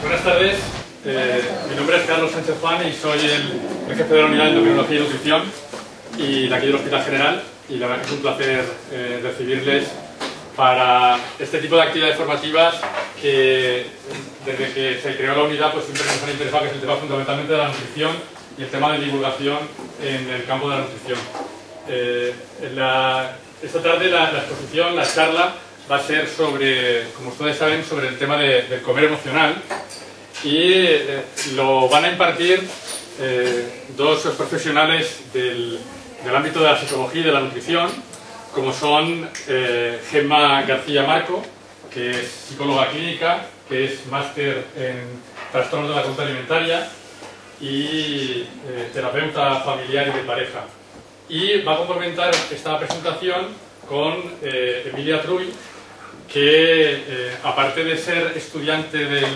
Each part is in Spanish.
Buenas tardes, mi nombre es Carlos Sánchez Juan y soy el jefe de la unidad de endocrinología y nutrición y de aquí del Hospital General, y la verdad que es un placer recibirles para este tipo de actividades formativas que desde que se creó la unidad pues siempre nos han interesado, que es el tema fundamentalmente de la nutrición y el tema de divulgación en el campo de la nutrición. Esta tarde la exposición, la charla, va a ser sobre, como ustedes saben, sobre el tema del comer emocional, y lo van a impartir dos profesionales del ámbito de la psicología y de la nutrición, como son Gemma García Marco, que es psicóloga clínica, que es máster en trastornos de la conducta alimentaria y terapeuta familiar y de pareja. Y va a complementar esta presentación con Emilia Trull, que aparte de ser estudiante del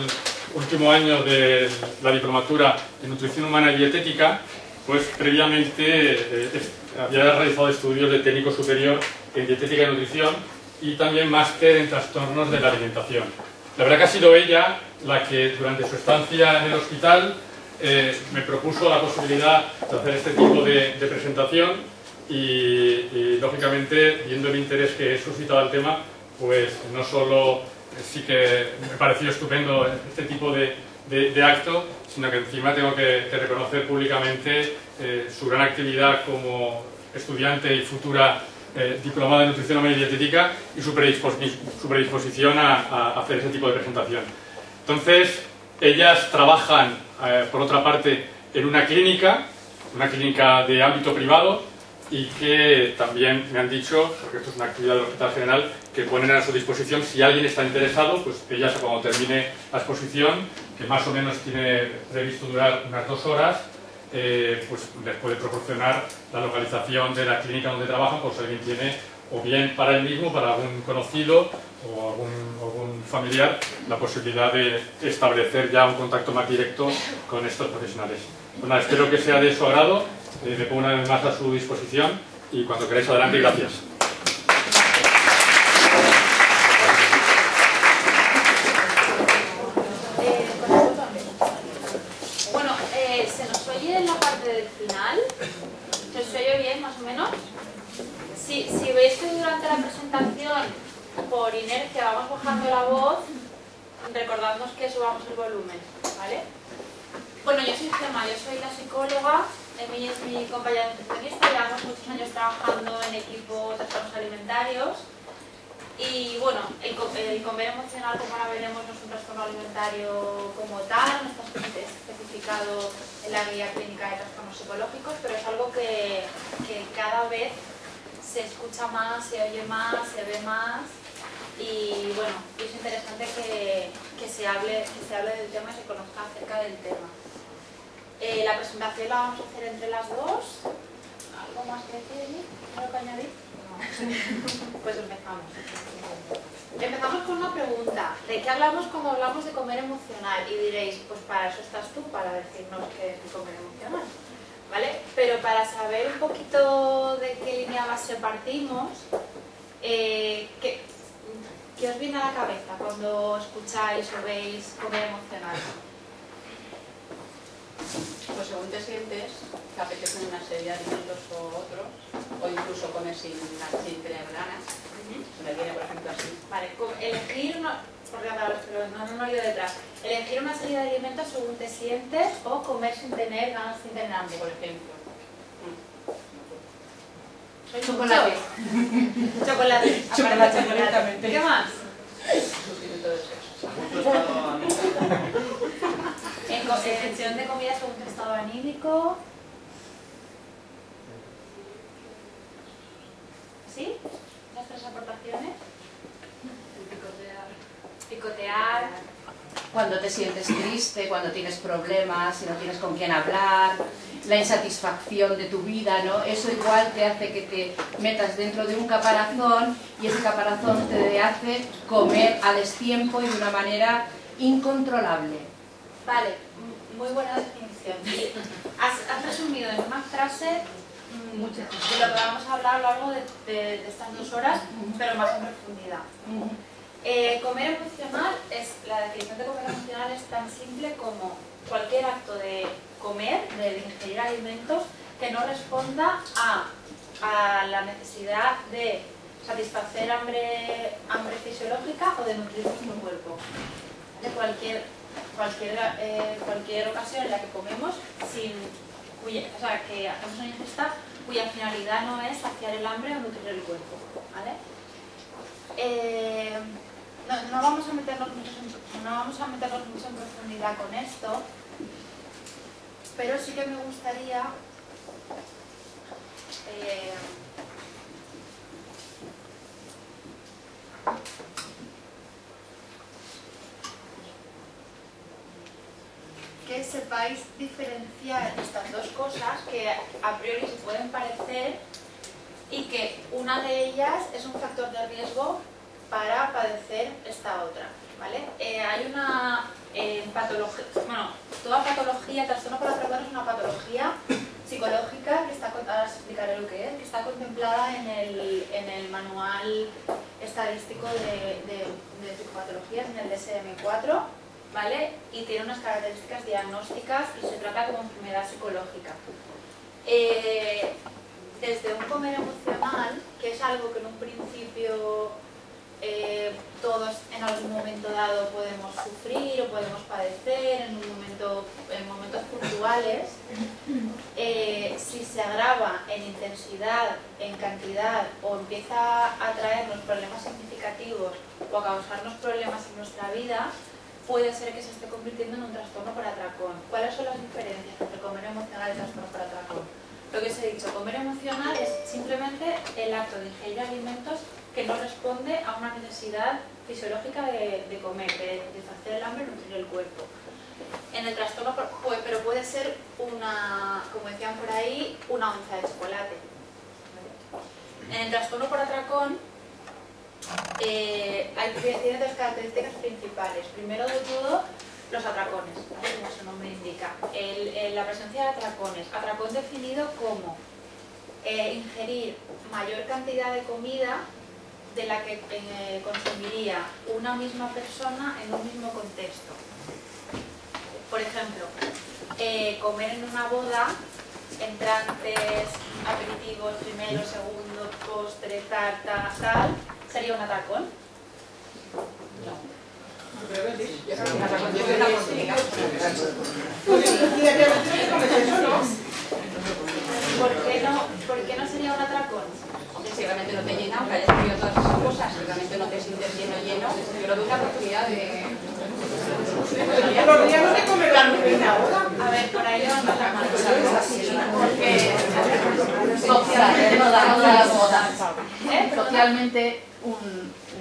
último año de la diplomatura en nutrición humana y dietética, pues previamente había realizado estudios de técnico superior en dietética y nutrición y también máster en trastornos de la alimentación. La verdad que ha sido ella la que durante su estancia en el hospital me propuso la posibilidad de hacer este tipo de presentación y lógicamente, viendo el interés que he suscitado al tema, pues no solo sí que me pareció estupendo este tipo de acto, sino que encima tengo que reconocer públicamente su gran actividad como estudiante y futura diplomada en nutrición humana y dietética y su predisposición a hacer ese tipo de presentación. Entonces, ellas trabajan, por otra parte, en una clínica de ámbito privado, y que también me han dicho, porque esto es una actividad del Hospital General, que ponen a su disposición, si alguien está interesado, pues ellas cuando termine la exposición, que más o menos tiene previsto durar unas 2 horas, pues les puede proporcionar la localización de la clínica donde trabajan, por si alguien tiene, o bien para él mismo, para algún conocido o algún familiar, la posibilidad de establecer ya un contacto más directo con estos profesionales. Pues nada, espero que sea de su agrado. Me pongo una vez más a su disposición y cuando queráis adelante, gracias. Bueno, ¿se nos oye en la parte del final? ¿Se os oye bien, más o menos? Si veis que durante la presentación, por inercia, vamos bajando la voz, recordadnos que subamos el volumen, ¿vale? Bueno, yo soy Gemma, yo soy la psicóloga. Emi es mi compañera nutricionista, llevamos muchos años trabajando en equipo de trastornos alimentarios y bueno, el comer emocional, como ahora veremos, no es un trastorno alimentario como tal, no está especificado en la guía clínica de trastornos psicológicos, pero es algo que cada vez se escucha más, se oye más, se ve más y bueno, es interesante que se hable del tema y se conozca acerca del tema. La presentación la vamos a hacer entre las dos. ¿Algo más que decir? ¿Algo que añadir? No. Pues empezamos. Empezamos con una pregunta. ¿De qué hablamos cuando hablamos de comer emocional? Y diréis, pues para eso estás tú, para decirnos qué es comer emocional, ¿vale? Pero para saber un poquito de qué línea base partimos, ¿qué os viene a la cabeza cuando escucháis o veis comer emocional? Pues según te sientes, te apetecen una serie de alimentos o otros, o incluso comes sin tener ganas. Me viene, por ejemplo, así. Vale, elegir una... Porque no he ido detrás. Elegir una serie de alimentos según te sientes o comer sin tener ganas, sin tener hambre, por ejemplo. Chocolate. Chocolate. Chocolate. ¿Qué más? Sustituto de sexo. En sección de comida según tu estado anímico. ¿Sí? ¿Las 3 aportaciones? Picotear. Cuando te sientes triste, cuando tienes problemas, si no tienes con quién hablar, la insatisfacción de tu vida, ¿no? Eso igual te hace que te metas dentro de un caparazón y ese caparazón te hace comer a destiempo y de una manera incontrolable. Vale, muy buena definición. Has resumido en una frase de lo que vamos a hablar a lo largo de estas 2 horas, pero más en profundidad. Comer emocional la definición de comer emocional es tan simple como cualquier acto de comer, de ingerir alimentos, que no responda a la necesidad de satisfacer hambre fisiológica o de nutrir nuestro cuerpo. De cualquier ocasión en la que comemos o sea, que hacemos una ingesta cuya finalidad no es saciar el hambre o nutrir el cuerpo, ¿vale? No vamos a meternos mucho en profundidad con esto, pero sí que me gustaría que sepáis diferenciar estas dos cosas que a priori se pueden parecer y que una de ellas es un factor de riesgo para padecer esta otra, ¿vale? Hay una patología, bueno, toda patología, trastorno por atracón es una patología psicológica que está, ahora os explicaré lo que es, que está contemplada en el manual estadístico de psicopatologías, en el DSM-4, ¿vale? Y tiene unas características diagnósticas y se trata como enfermedad psicológica. Desde un comer emocional, que es algo que en un principio todos en algún momento dado podemos sufrir o podemos padecer en momentos puntuales, si se agrava en intensidad, en cantidad o empieza a traernos problemas significativos o a causarnos problemas en nuestra vida, puede ser que se esté convirtiendo en un trastorno por atracón. ¿Cuáles son las diferencias entre comer emocional y trastorno por atracón? Lo que os he dicho, comer emocional es simplemente el acto de ingerir alimentos que no responde a una necesidad fisiológica de comer, de saciar el hambre y nutrir el cuerpo. En el trastorno, pero puede ser una, como decían por ahí, una onza de chocolate. En el trastorno por atracón tiene dos características principales. Primero de todo, los atracones, ¿vale? Como su nombre indica. La presencia de atracones. Atracón definido como ingerir mayor cantidad de comida de la que consumiría una misma persona en un mismo contexto. Por ejemplo, comer en una boda, entrantes, aperitivos, primero, segundo, postre, tarta, tal, ¿sería un atracón? No. ¿Por qué no sería un atracón? Si realmente no te llena, aunque hayas comido todas esas cosas, si realmente no te sientes lleno, yo creo que una oportunidad de... Los días no te comen la rutina ahora. A ver, por ahí vamos a la socialmente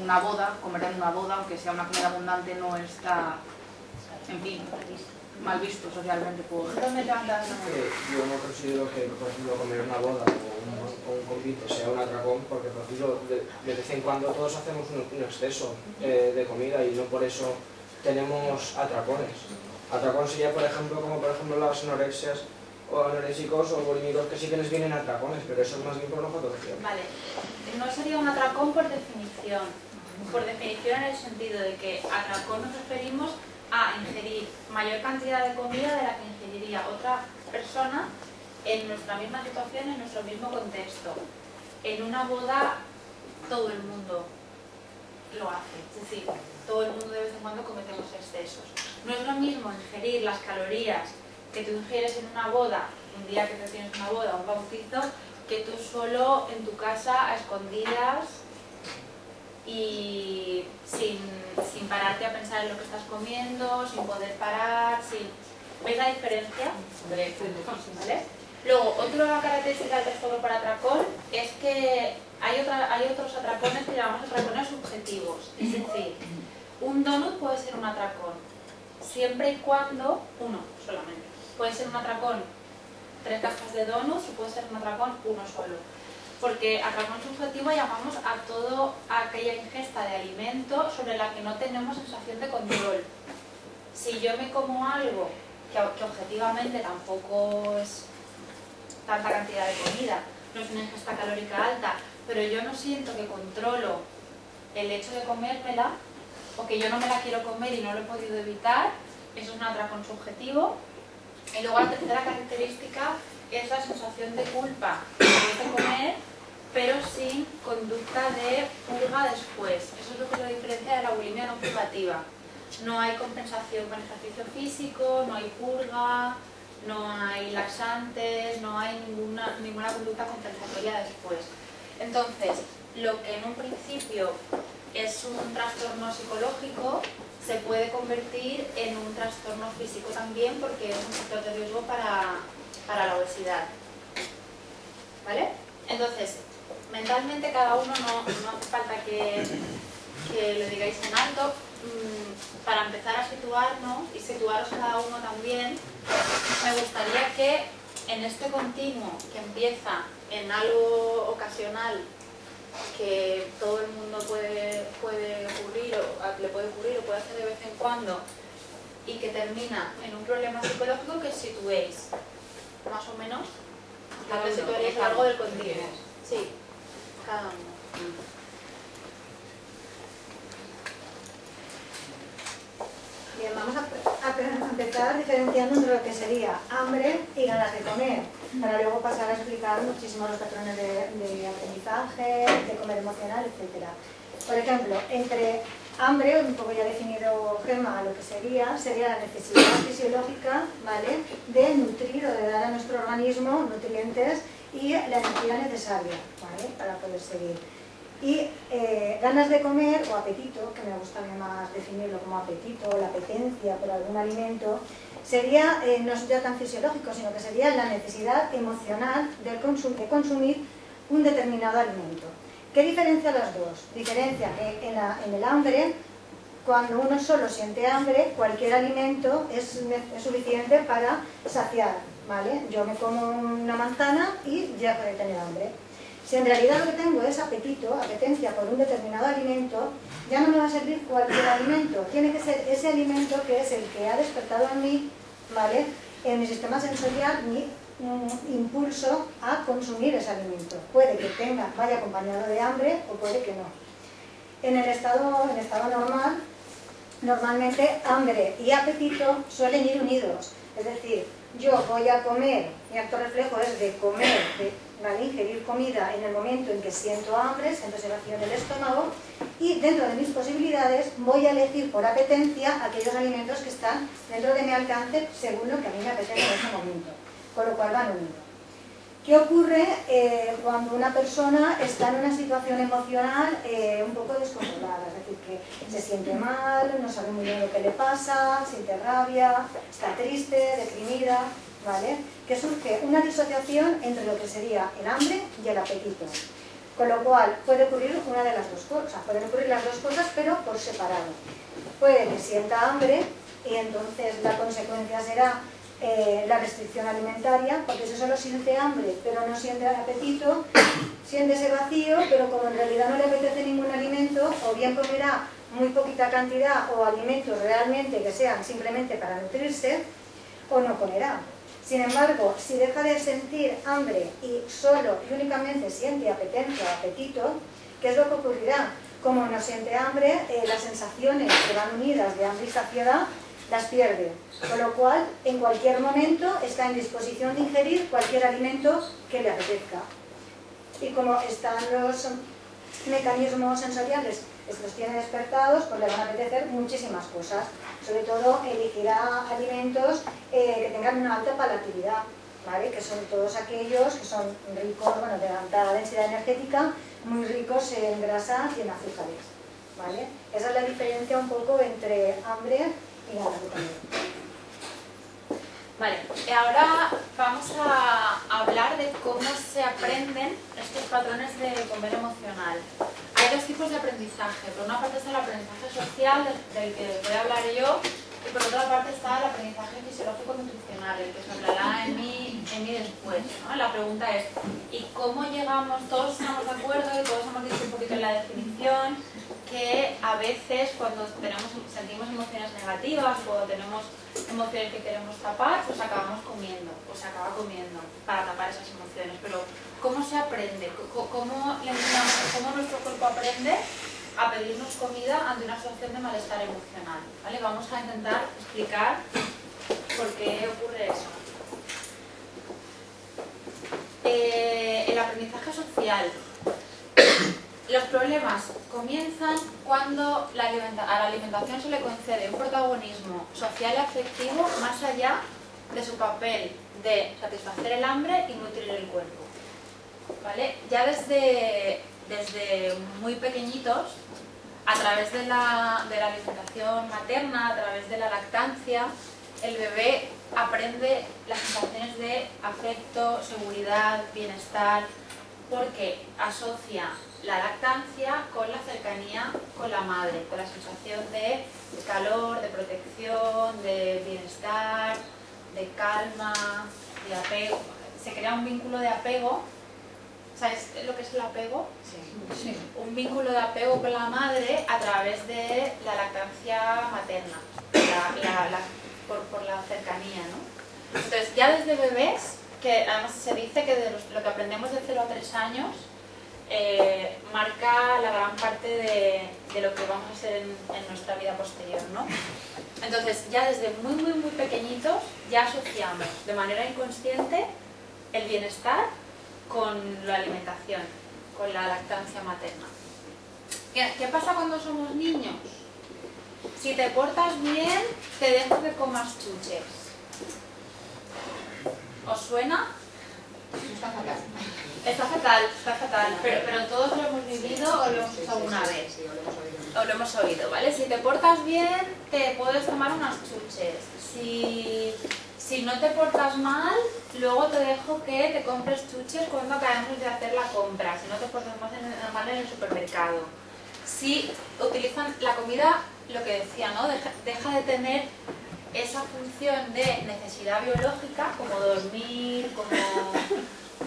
una boda, comer en una boda, aunque sea una comida abundante, no está, en fin, mal visto socialmente por... Yo no considero que, por ejemplo, comer una boda o un convite sea un atracón, porque, por ejemplo, de vez en cuando todos hacemos un exceso de comida y no por eso tenemos atracones. Atracón sería, por ejemplo, como por ejemplo las anorexias o anorésicos o bulímicos, que sí que les vienen atracones, pero eso es más bien por una patología. Vale, no sería un atracón por definición. Por definición en el sentido de que atracón nos referimos a ingerir mayor cantidad de comida de la que ingeriría otra persona en nuestra misma situación, en nuestro mismo contexto. En una boda todo el mundo lo hace, es decir, todo el mundo de vez en cuando cometemos excesos. No es lo mismo ingerir las calorías que tú ingieres en una boda, un día que te tienes una boda, un bautizo, que tú solo en tu casa, a escondidas y sin pararte a pensar en lo que estás comiendo, sin poder parar, ¿Veis la diferencia? ¿Vale? Luego, otra característica del trastorno por atracón es que hay otros atracones que llamamos atracones subjetivos. Es decir, un donut puede ser un atracón, siempre y cuando, uno solamente. Puede ser un atracón 3 cajas de donuts y puede ser un atracón uno solo. Porque atracón subjetivo llamamos a toda aquella ingesta de alimento sobre la que no tenemos sensación de control. Si yo me como algo que objetivamente tampoco es tanta cantidad de comida, no es una ingesta calórica alta, pero yo no siento que controlo el hecho de comérmela, o que yo no me la quiero comer y no lo he podido evitar, eso es un atracón subjetivo. Y luego la tercera característica es la sensación de culpa después de comer, pero sin conducta de purga después. Eso es lo que lo diferencia de la bulimia no purgativa. No hay compensación con ejercicio físico, no hay purga, no hay laxantes, no hay ninguna conducta compensatoria después. Entonces, lo que en un principio es un trastorno psicológico se puede convertir en un trastorno físico también, porque es un factor de riesgo para la obesidad. ¿Vale? Entonces, mentalmente cada uno no hace falta que lo digáis en alto. Para empezar a situarnos y situaros cada uno también, me gustaría que en este continuo que empieza en algo ocasional que todo el mundo puede ocurrir o le puede ocurrir o puede hacer de vez en cuando, y que termina en un problema psicológico, que situéis más o menos, que situaréis a lo largo del continuo. Sí, cada uno. Bien, vamos a empezar diferenciando entre lo que sería hambre y ganas de comer, para luego pasar a explicar muchísimo los patrones de aprendizaje, de comer emocional, etc. Por ejemplo, entre hambre, un poco ya definido Gemma lo que sería la necesidad fisiológica, ¿vale?, de nutrir o de dar a nuestro organismo nutrientes y la energía necesaria, ¿vale?, para poder seguir. Y ganas de comer, o apetito, que me gusta más definirlo como apetito, o la apetencia por algún alimento, sería, no es ya tan fisiológico, sino que sería la necesidad emocional de consumir un determinado alimento. ¿Qué diferencia las dos? Diferencia que en el hambre, cuando uno solo siente hambre, cualquier alimento es suficiente para saciar, ¿vale? Yo me como una manzana y ya puedo tener hambre. Si en realidad lo que tengo es apetito, apetencia por un determinado alimento, ya no me va a servir cualquier alimento. Tiene que ser ese alimento que es el que ha despertado en mí, ¿vale?, en mi sistema sensorial, mi impulso a consumir ese alimento. Puede que vaya acompañado de hambre o puede que no. En el estado normal, normalmente hambre y apetito suelen ir unidos. Es decir, yo voy a comer, mi acto reflejo es de comer, ¿vale?, ingerir comida en el momento en que siento hambre, siento ese vacío en el estómago, y dentro de mis posibilidades voy a elegir por apetencia aquellos alimentos que están dentro de mi alcance según lo que a mí me apetece en ese momento, con lo cual van unidos. ¿Qué ocurre cuando una persona está en una situación emocional un poco descontrolada? Es decir, que se siente mal, no sabe muy bien lo que le pasa, siente rabia, está triste, deprimida, ¿vale? Que surge una disociación entre lo que sería el hambre y el apetito. Con lo cual puede ocurrir una de las dos cosas, pueden ocurrir las dos cosas pero por separado. Puede que sienta hambre y entonces la consecuencia será la restricción alimentaria, porque si solo siente hambre pero no siente apetito, siente ese vacío, pero como en realidad no le apetece ningún alimento, o bien comerá muy poquita cantidad o alimentos realmente que sean simplemente para nutrirse, o no comerá. Sin embargo, si deja de sentir hambre y solo y únicamente siente apetencia o apetito, ¿qué es lo que ocurrirá? Como no siente hambre, las sensaciones que van unidas de hambre y saciedad las pierde, con lo cual en cualquier momento está en disposición de ingerir cualquier alimento que le apetezca. Y como están los mecanismos sensoriales, los tiene despertados, pues le van a apetecer muchísimas cosas. Sobre todo elegirá alimentos que tengan una alta palatabilidad, ¿vale?, que son todos aquellos que son ricos, bueno, de alta densidad energética, muy ricos en grasas y en azúcares, ¿vale? Esa es la diferencia un poco entre hambre y ganas de comer. Vale, ahora vamos a hablar de cómo se aprenden estos patrones de comer emocional. Hay dos tipos de aprendizaje. Por una parte está el aprendizaje social, del que voy a hablar yo, y por otra parte está el aprendizaje fisiológico-nutricional, el que se hablará en mí después, ¿no? La pregunta es, ¿y cómo llegamos? Todos estamos de acuerdo y todos hemos dicho un poquito en la definición que a veces cuando sentimos emociones negativas o tenemos emociones que queremos tapar, pues acabamos comiendo, o se acaba comiendo para tapar esas emociones. Pero ¿cómo se aprende? ¿Cómo le enseñamos? ¿Cómo nuestro cuerpo aprende? a pedirnos comida ante una situación de malestar emocional, ¿vale? Vamos a intentar explicar por qué ocurre eso. El aprendizaje social. Los problemas comienzan cuando a la alimentación se le concede un protagonismo social y afectivo más allá de su papel de satisfacer el hambre y nutrir el cuerpo, ¿vale? Ya desde muy pequeñitos, a través de la alimentación materna, a través de la lactancia, el bebé aprende las sensaciones de afecto, seguridad, bienestar, porque asocia la lactancia con la cercanía con la madre, con la sensación de calor, de protección, de bienestar, de calma, de apego. Se crea un vínculo de apego. ¿Sabes lo que es el apego? Sí. Un vínculo de apego con la madre a través de la lactancia materna, por la cercanía, ¿no? Entonces, ya desde bebés, que además se dice que de lo que aprendemos de 0 a 3 años, marca la gran parte de lo que vamos a ser en nuestra vida posterior, ¿no? Entonces, ya desde muy, muy, muy pequeñitos, ya asociamos de manera inconsciente el bienestar con la alimentación, con la lactancia materna. ¿Qué pasa cuando somos niños? Si te portas bien, te dejo que comas chuches. ¿Os suena? Está fatal. Está fatal, pero todos lo hemos vivido o lo hemos hecho alguna vez. Sí, lo hemos oído. O lo hemos oído, ¿vale? Si te portas bien, te puedes tomar unas chuches. Si no te portas mal, luego te dejo que te compres chuches cuando acabemos de hacer la compra, si no te portas mal en el supermercado. Si utilizan la comida, lo que decía, ¿no? Deja de tener esa función de necesidad biológica, como dormir,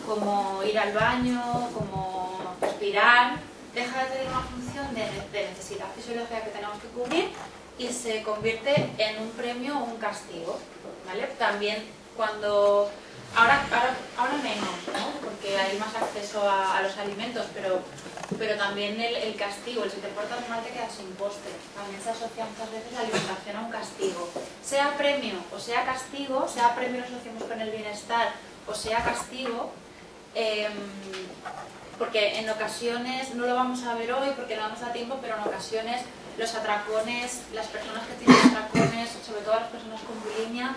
como ir al baño, como respirar, deja de tener una función de necesidad fisiológica que tenemos que cubrir y se convierte en un premio o un castigo, ¿vale? También cuando... Ahora menos, ¿no? Porque hay más acceso a los alimentos, pero también el castigo, el si te portas mal te quedas sin postre. También se asocia muchas veces la alimentación a un castigo. Sea premio o sea castigo, sea premio lo asociamos con el bienestar o sea castigo, porque en ocasiones, no lo vamos a ver hoy porque no vamos a tiempo, pero en ocasiones los atracones, las personas que tienen atracones, sobre todo las personas con bulimia,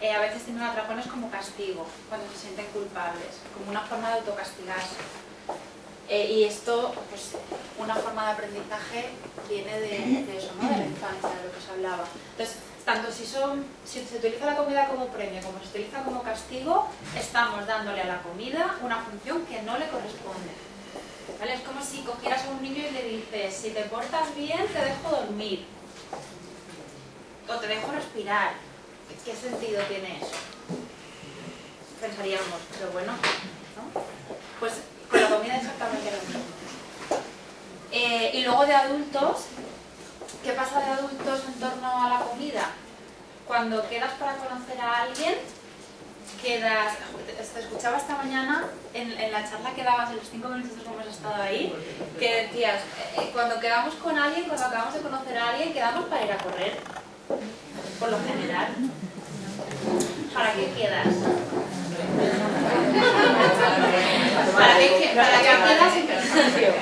a veces tienen atracones como castigo, cuando se sienten culpables, como una forma de autocastigarse. Y esto, pues, una forma de aprendizaje viene de eso, ¿no? De la infancia, de lo que se hablaba. Entonces, tanto si se utiliza la comida como premio como se utiliza como castigo, estamos dándole a la comida una función que no le corresponde. ¿Vale? Es como si cogieras a un niño y le dices, si te portas bien te dejo dormir o te dejo respirar. ¿Qué sentido tiene eso? Pensaríamos, pero bueno, ¿no? Pues con la comida exactamente lo mismo. Y luego de adultos, ¿qué pasa de adultos en torno a la comida? Cuando quedas para conocer a alguien, te escuchaba esta mañana en la charla que dabas en los 5 minutos que hemos estado ahí, que decías, cuando quedamos con alguien, cuando acabamos de conocer a alguien, quedamos para ir a correr, por lo general. ¿Para qué quedas? ¿Para qué quedas en principio?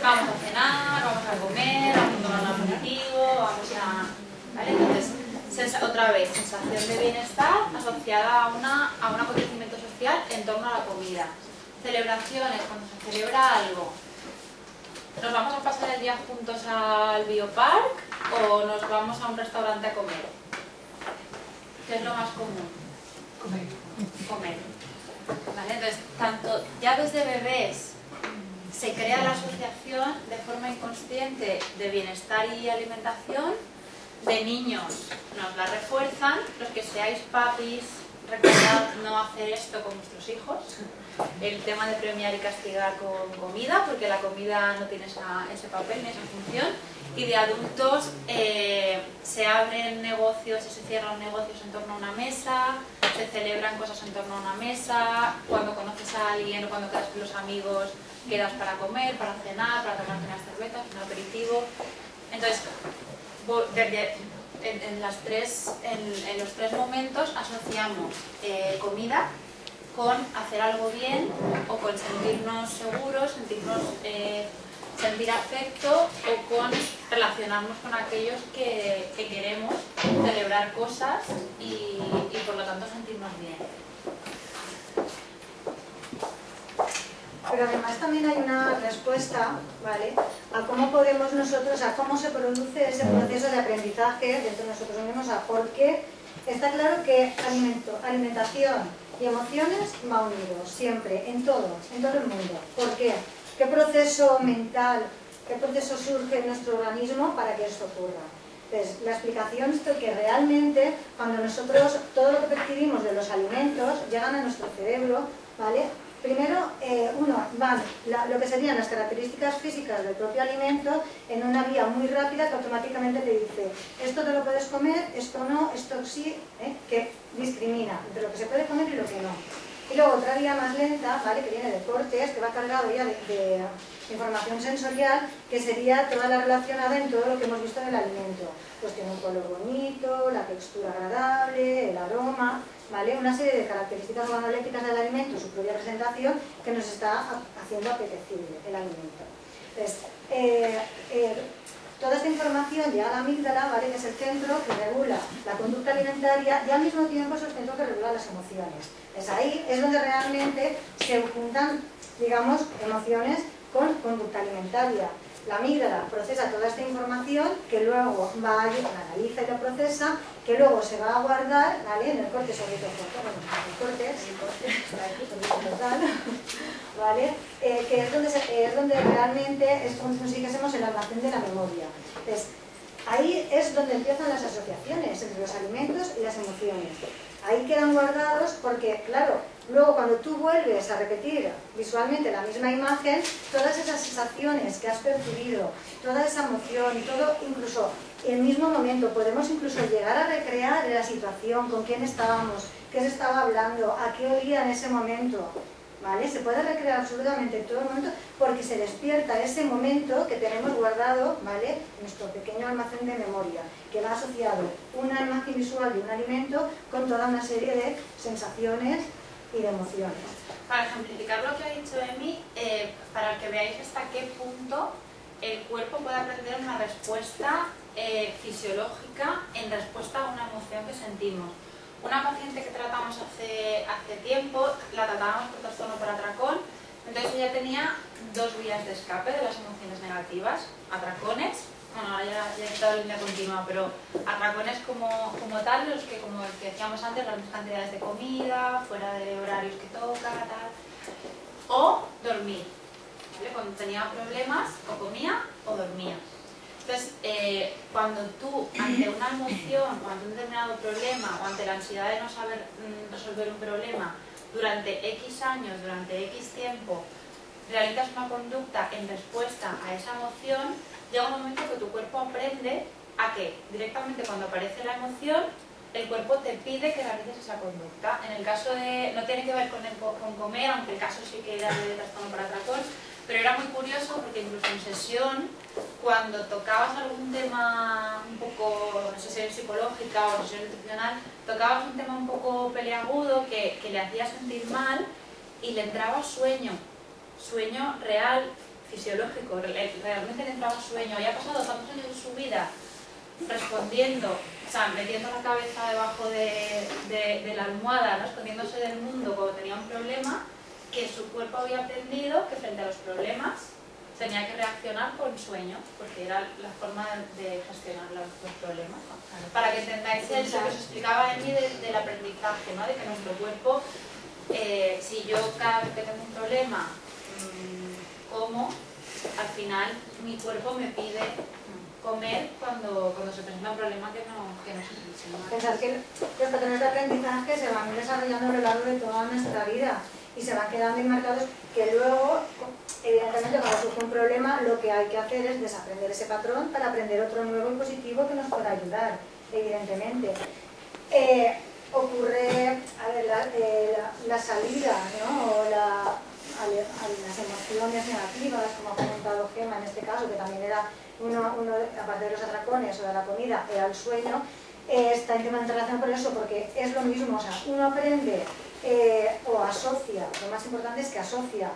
Vamos a cenar, vamos a comer, vamos a tomar un aperitivo, vamos a... ¿Vale? Entonces, otra vez, sensación de bienestar asociada a un acontecimiento social en torno a la comida. Celebraciones, cuando se celebra algo. ¿Nos vamos a pasar el día juntos al biopark o nos vamos a un restaurante a comer? ¿Qué es lo más común? Comer. ¿Vale? Entonces, ya desde bebés se crea la asociación de forma inconsciente de bienestar y alimentación. De niños nos la refuerzan. Los que seáis papis, recordad no hacer esto con vuestros hijos. El tema de premiar y castigar con comida, porque la comida no tiene ese papel ni esa función. Y de adultos se abren negocios y se cierran negocios en torno a una mesa, se celebran cosas en torno a una mesa, cuando conoces a alguien o cuando quedas con los amigos, quedas para comer, para cenar, para tomarte unas cervezas, un aperitivo. Entonces, en los tres momentos asociamos comida con hacer algo bien o con sentirnos seguros, sentir afecto o con relacionarnos con aquellos que queremos, celebrar cosas y por lo tanto sentirnos bien. Pero además también hay una respuesta, ¿vale?, a cómo podemos nosotros, a cómo se produce ese proceso de aprendizaje dentro de nosotros mismos, a por qué. Está claro que alimentación y emociones va unidos, siempre, en todo el mundo. ¿Por qué? ¿Qué proceso mental, qué proceso surge en nuestro organismo para que esto ocurra? Pues la explicación es que realmente cuando nosotros, todo lo que percibimos de los alimentos llegan a nuestro cerebro, ¿vale? Primero, van lo que serían las características físicas del propio alimento en una vía muy rápida que automáticamente te dice esto te lo puedes comer, esto no, esto sí, que discrimina entre lo que se puede comer y lo que no. Y luego otra vía más lenta, ¿vale?, que viene de cortes, que va cargado ya de información sensorial, que sería toda la relacionada en todo lo que hemos visto del alimento. Pues tiene un color bonito, la textura agradable, el aroma, ¿vale?, una serie de características organolépticas del alimento, su propia presentación, que nos está haciendo apetecible el alimento. Entonces, toda esta información llega a la amígdala, ¿vale?, que es el centro que regula la conducta alimentaria y al mismo tiempo es el centro que regula las emociones. Pues ahí es donde realmente se juntan, digamos, emociones con conducta alimentaria. La amígdala procesa toda esta información que luego la analiza y la procesa, que luego se va a guardar, ¿vale?, en el corte, sobre todo, ¿vale?, que es donde realmente es como si dijésemos el almacén de la memoria. Entonces, ahí es donde empiezan las asociaciones entre los alimentos y las emociones. Ahí quedan guardados porque, claro, luego cuando tú vuelves a repetir visualmente la misma imagen, todas esas sensaciones que has percibido, toda esa emoción, todo, incluso el mismo momento, podemos incluso llegar a recrear la situación, con quién estábamos, qué se estaba hablando, a qué olía en ese momento, ¿vale? Se puede recrear absolutamente todo el momento porque se despierta ese momento que tenemos guardado, ¿vale?, en nuestro pequeño almacén de memoria, que va asociado una imagen visual de un alimento con toda una serie de sensaciones y de emociones. Para ejemplificar lo que ha dicho Emi, para que veáis hasta qué punto el cuerpo puede aprender una respuesta fisiológica en respuesta a una emoción que sentimos. Una paciente que tratamos hace tiempo, la tratábamos por trastorno por atracón, entonces ella tenía dos vías de escape de las emociones negativas, atracones, bueno, ahora ya he quitado la línea continua, pero atracones como tal, los que, como decíamos antes, las mismas cantidades de comida, fuera de horarios que toca, tal, o dormir, ¿vale? Cuando tenía problemas, o comía o dormía. Entonces, cuando tú, ante una emoción, o ante un determinado problema, o ante la ansiedad de no saber resolver un problema, durante X años, durante X tiempo, realizas una conducta en respuesta a esa emoción, llega un momento que tu cuerpo aprende a que directamente cuando aparece la emoción, el cuerpo te pide que realices esa conducta. En el caso de, no tiene que ver con comer, aunque el caso sí que era de trastorno por atracón, pero era muy curioso porque incluso en sesión, cuando tocabas algún tema un poco, no sé si es psicológica o sesión nutricional, tocabas un tema un poco peleagudo que le hacía sentir mal y le entraba sueño real, fisiológico, realmente le entraba sueño. Había pasado tantos años de su vida respondiendo, o sea, metiendo la cabeza debajo de la almohada, ¿no?, escondiéndose del mundo cuando tenía un problema, que su cuerpo había aprendido que frente a los problemas tenía que reaccionar con sueño, porque era la forma de gestionar los problemas, ¿no? Para que entendáis lo que os explicaba Emi del aprendizaje, ¿no?, de que nuestro cuerpo, si yo cada vez que tengo un problema como, al final mi cuerpo me pide comer cuando se presenta un problema que no se presenta. Pensar que los patrones de aprendizaje se van desarrollando a lo largo de toda nuestra vida y se van quedando enmarcados, que luego, evidentemente, cuando surge un problema, lo que hay que hacer es desaprender ese patrón para aprender otro nuevo y positivo que nos pueda ayudar, evidentemente. ocurre la salida, ¿no? O las emociones negativas, como ha comentado Gemma en este caso, que también era aparte de los atracones o de la comida, era el sueño. Está íntimamente relacionado con eso porque es lo mismo, o sea, uno aprende o asocia, lo más importante es que asocia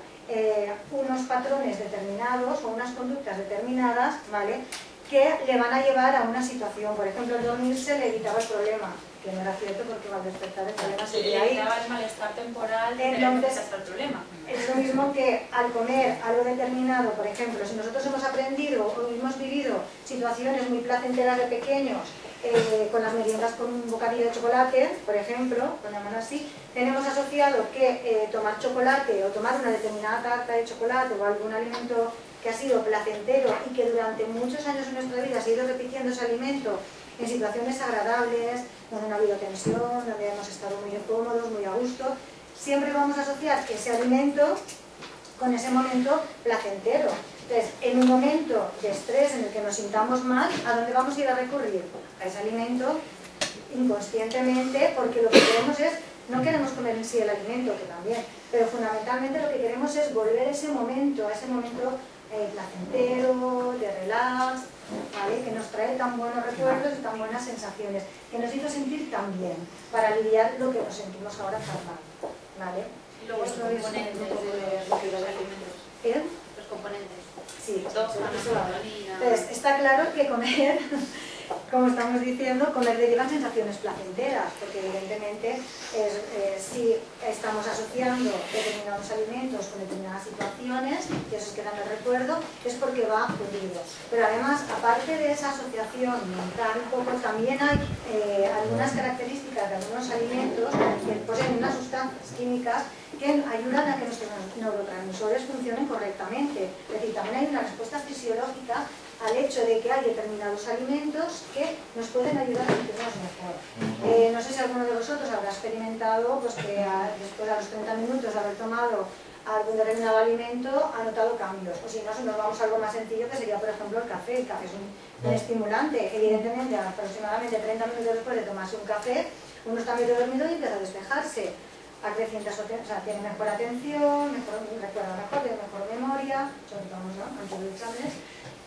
unos patrones determinados o unas conductas determinadas, ¿vale?, que le van a llevar a una situación. Por ejemplo, el dormirse le evitaba el problema, que no era cierto porque al despertar el problema seguía ahí. Le evitaba el malestar temporal, entonces hasta el problema. Es lo mismo que al comer algo determinado, por ejemplo, si nosotros hemos aprendido o hemos vivido situaciones muy placenteras de pequeños, con las meriendas con un bocadillo de chocolate, por ejemplo, lo llaman así, tenemos asociado que tomar chocolate o tomar una determinada tarta de chocolate o algún alimento que ha sido placentero y que durante muchos años en nuestra vida se ha ido repitiendo ese alimento en situaciones agradables, donde no ha habido tensión, donde hemos estado muy cómodos, muy a gusto, siempre vamos a asociar ese alimento con ese momento placentero. Entonces, en un momento de estrés en el que nos sintamos mal, ¿a dónde vamos a ir a recurrir? A ese alimento inconscientemente, porque lo que queremos es, no queremos comer en sí el alimento, que también, pero fundamentalmente lo que queremos es volver a ese momento placentero, de relax, ¿vale?, que nos trae tan buenos recuerdos y tan buenas sensaciones, que nos hizo sentir tan bien, para aliviar lo que nos sentimos ahora tan mal, ¿vale? Y luego los componentes de los alimentos. ¿Eh? Los componentes. Sí, serotonina. Entonces, está claro que comer, como estamos diciendo, comer deriva en sensaciones placenteras, porque evidentemente si estamos asociando determinados alimentos con determinadas situaciones, y esos quedan en el recuerdo, es porque va unido. Pero además, aparte de esa asociación mental, también hay algunas características de algunos alimentos que poseen unas sustancias químicas que ayudan a que nuestros neurotransmisores funcionen correctamente. Es decir, también hay una respuesta fisiológica al hecho de que hay determinados alimentos que nos pueden ayudar a sentirnos mejor. No sé si alguno de vosotros habrá experimentado pues, que después de los 30 minutos de haber tomado algún determinado alimento ha notado cambios. O si no, nos vamos a algo más sencillo que sería, por ejemplo, el café. El café es un estimulante. Evidentemente, aproximadamente 30 minutos después de tomarse un café, uno está medio dormido y empieza a despejarse. Acrecienta, o sea, tiene mejor atención, recuerda mejor, tiene mejor memoria, sobre todo, ¿no?, antes de los exámenes.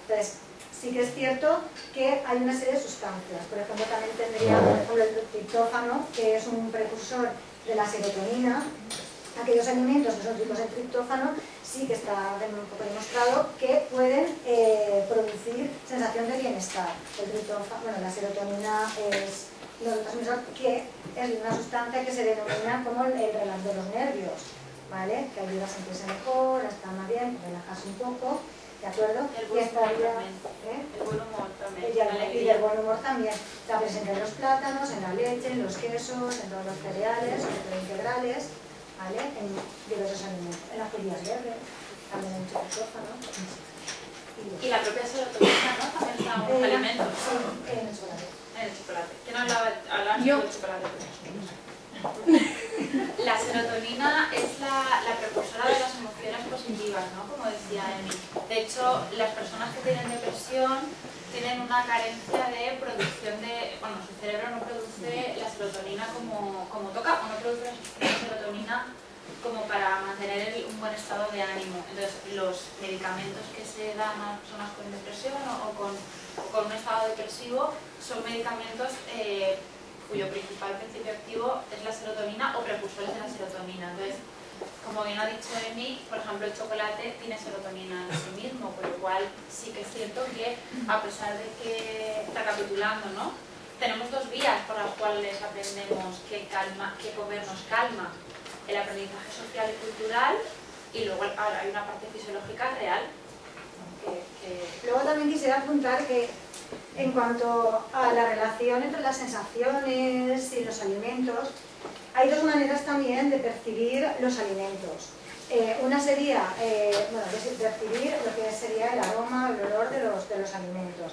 Entonces, sí que es cierto que hay una serie de sustancias. Por ejemplo, también tendría, por ejemplo, el triptófano, que es un precursor de la serotonina. Aquellos alimentos que son ricos en triptófano sí que está un poco demostrado que pueden producir sensación de bienestar. El triptófano, bueno, la serotonina es neurotransmisor que es una sustancia que se denomina como el relax de los nervios, ¿vale?, que ayuda a sentirse mejor, a estar más bien, relajarse un poco, ¿de acuerdo? El buen humor también. El buen humor también. Y el buen humor también. Está presente en los plátanos, en la leche, en los quesos, en todos los cereales, sobre todo integrales, ¿vale?, en diversos alimentos. En las judías verdes, también en mucho triptófano. Y la propia serotonina, ¿no?, también está en los alimentos. Sí, en el chocolate. En el chocolate. ¿Quién hablaba del chocolate? La serotonina es la precursora de las emociones positivas, ¿no?, como decía Emi. De hecho, las personas que tienen depresión tienen una carencia de producción de... Bueno, su cerebro no produce la serotonina como toca, o no produce la serotonina como para mantener un buen estado de ánimo. Entonces, los medicamentos que se dan a personas con depresión o con un estado depresivo son medicamentos cuyo principal principio activo es la serotonina o precursores de la serotonina. Entonces, como bien ha dicho Emi, por ejemplo, el chocolate tiene serotonina en sí mismo, por lo cual sí que es cierto que, a pesar de que, recapitulando, ¿no?, tenemos dos vías por las cuales aprendemos que comer nos calma: el aprendizaje social y cultural, y luego ahora hay una parte fisiológica real. Luego también quisiera apuntar que en cuanto a la relación entre las sensaciones y los alimentos, hay dos maneras también de percibir los alimentos. Una sería percibir lo que sería el aroma, el olor de los alimentos.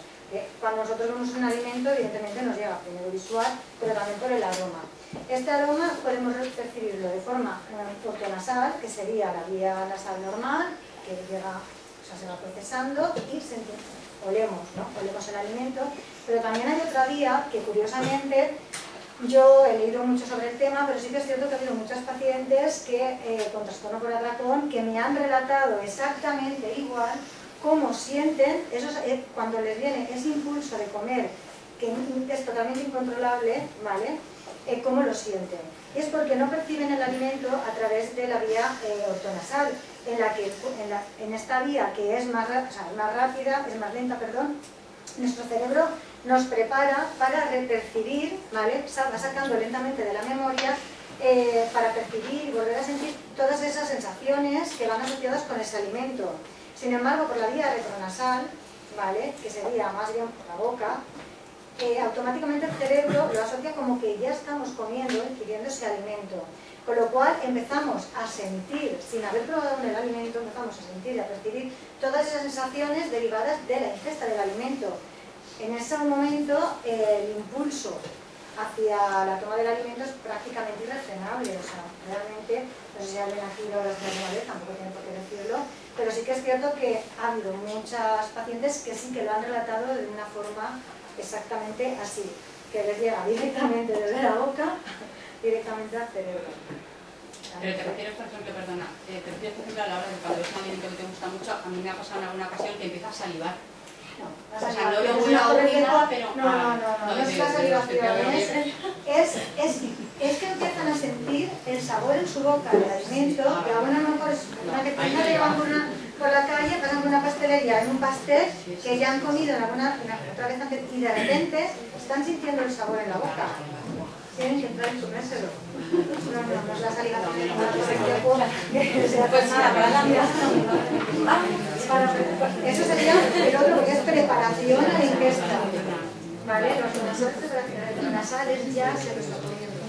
Cuando nosotros vemos un alimento, evidentemente nos llega primero visual, pero también por el aroma. Este aroma podemos percibirlo de forma ortonasal, que sería la vía nasal normal, que llega, o sea, se va procesando y olemos, ¿no?, olemos el alimento. Pero también hay otra vía que, curiosamente, yo he leído mucho sobre el tema, pero sí que es cierto que ha habido muchas pacientes que, con trastorno por atracón, que me han relatado exactamente igual cómo sienten cuando les viene ese impulso de comer, que es totalmente incontrolable, ¿vale? Cómo lo sienten. Y es porque no perciben el alimento a través de la vía ortonasal, en esta vía que es más rápida, es más lenta, perdón, nuestro cerebro nos prepara para percibir, ¿vale? Va sacando lentamente de la memoria para percibir y volver a sentir todas esas sensaciones que van asociadas con ese alimento. Sin embargo, por la vía retronasal, ¿vale? Que sería más bien por la boca, automáticamente el cerebro lo asocia como que ya estamos comiendo, ingiriendo ese alimento. Con lo cual empezamos a sentir, sin haber probado aún el alimento, empezamos a sentir y a percibir todas esas sensaciones derivadas de la ingesta del alimento. En ese momento el impulso hacia la toma del alimento es prácticamente irrefrenable. O sea, realmente, no sé si alguien aquí lo ha alguna vez, tampoco tiene por qué decirlo, pero sí que es cierto que ha habido muchas pacientes que sí que lo han relatado de una forma exactamente así, que les llega directamente desde la boca, directamente al cerebro. Pero te refieres, por ejemplo, perdona, te refieres, por ejemplo, a la hora de cuando es un alimento que te gusta mucho, a mí me ha pasado en alguna ocasión que empiezas a salivar. No, o sea, no lo voy a orina, pero... No es la salivación, es que empiezan a sentir el sabor en su boca del alimento, que a lo mejor es una que llevan por la calle, pasan por una pastelería en un pastel que ya han comido en otra vez antes, y de repente están sintiendo el sabor en la boca. Tienen que entrar y comérselo. No es la salivación, pues nada, para la vida. Eso sería el otro, que es preparación a la ingesta. ¿Vale? Los nasales ya se los está comiendo.